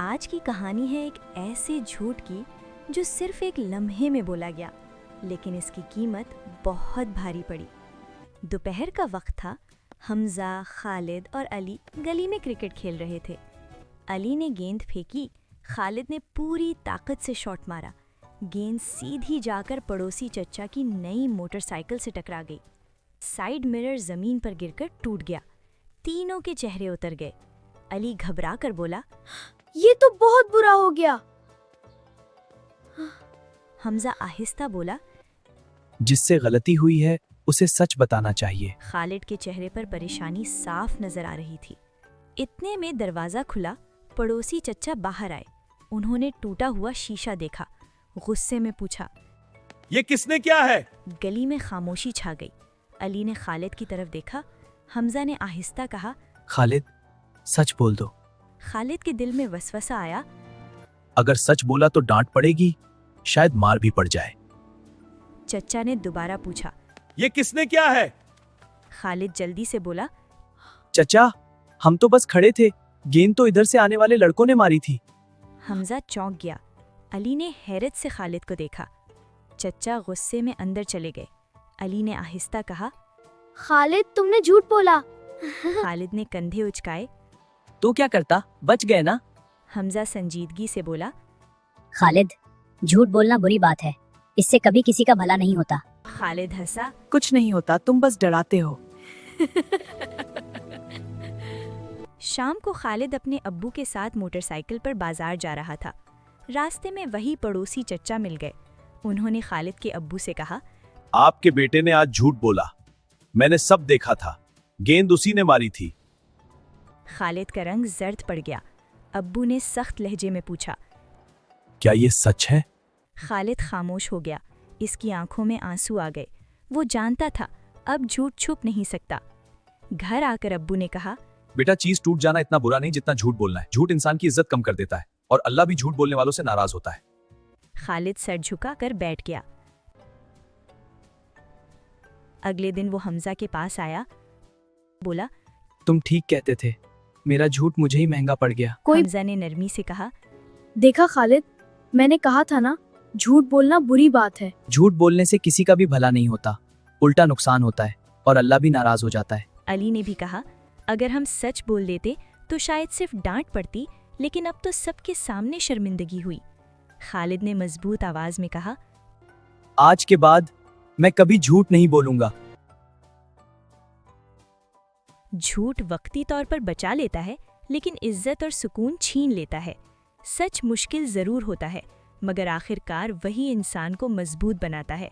आज की कहानी है एक ऐसे झूठ की जो सिर्फ एक लम्हे में बोला गया, लेकिन इसकी कीमत बहुत भारी पड़ी। दोपहर का वक्त था। हमजा, खालिद और अली गली में क्रिकेट खेल रहे थे। अली ने गेंद फेंकी, खालिद ने पूरी ताकत से शॉट मारा। गेंद सीधी जाकर पड़ोसी चचा की नई मोटरसाइकिल से टकरा गई। साइड मिरर जमीन पर गिरकर टूट गया। तीनों के चेहरे उतर गए। अली घबरा कर बोला, ये तो बहुत बुरा हो गया। हमजा आहिस्ता बोला, जिससे गलती हुई है उसे सच बताना चाहिए। खालिद के चेहरे पर परेशानी साफ नजर आ रही थी। इतने में दरवाजा खुला। पड़ोसी चचा बाहर आए। उन्होंने टूटा हुआ शीशा देखा। गुस्से में पूछा, ये किसने किया है? गली में खामोशी छा गई। अली ने खालिद की तरफ देखा। हमजा ने आहिस्ता कहा, खालिद, सच बोल दो। खालिद के दिल में वसवसा आया, अगर सच बोला तो डांट पड़ेगी, शायद मार भी पड़ जाए। चचा ने दोबारा पूछा। ये किसने किया है? खालिद जल्दी से बोला, चचा, हम तो बस खड़े थे, गेंद तो इधर से आने वाले लड़कों ने मारी थी। हमजा चौंक गया। अली ने हैरत से खालिद को देखा। चचा गुस्से में अंदर चले गए। अली ने आहिस्ता कहा, खालिद, तुमने झूठ बोला। खालिद ने कंधे उचकाए। तो क्या करता, बच गए ना। हमजा संजीदगी से बोला, खालिद, झूठ बोलना बुरी बात है, इससे कभी किसी का भला नहीं होता। खालिद हंसा। कुछ नहीं होता, तुम बस डराते हो। शाम को खालिद अपने अब्बू के साथ मोटरसाइकिल पर बाजार जा रहा था। रास्ते में वही पड़ोसी चचा मिल गए। उन्होंने खालिद के अब्बू से कहा, आपके बेटे ने आज झूठ बोला। मैंने सब देखा था, गेंद उसी ने मारी थी। खालिद का रंग जर्द पड़ गया। अब्बू ने सख्त लहजे में पूछा, क्या ये सच है? खालिद खामोश हो गया। इसकी आंखों में आंसू आ गए। वो जानता था अब झूठ छुप नहीं सकता। घर आकर अब्बू ने कहा, बेटा, चीज टूट जाना इतना बुरा नहीं जितना झूठ बोलना है। झूठ इंसान की इज्जत कम कर देता है और अल्लाह भी झूठ बोलने वालों से नाराज होता है। खालिद सर झुकाकर बैठ गया। अगले दिन वो हमजा के पास आया। बोला, तुम ठीक कहते थे, मेरा झूठ मुझे ही महंगा पड़ गया। हमजा ने नरमी से कहा, देखा खालिद, मैंने कहा था ना, झूठ बोलना बुरी बात है। झूठ बोलने से किसी का भी भला नहीं होता, उल्टा नुकसान होता है और अल्लाह भी नाराज हो जाता है। अली ने भी कहा, अगर हम सच बोल देते तो शायद सिर्फ डांट पड़ती, लेकिन अब तो सबके सामने शर्मिंदगी हुई। खालिद ने मजबूत आवाज में कहा, आज के बाद मैं कभी झूठ नहीं बोलूंगा। झूठ वक्ती तौर पर बचा लेता है, लेकिन इज्जत और सुकून छीन लेता है। सच मुश्किल जरूर होता है, मगर आखिरकार वही इंसान को मजबूत बनाता है।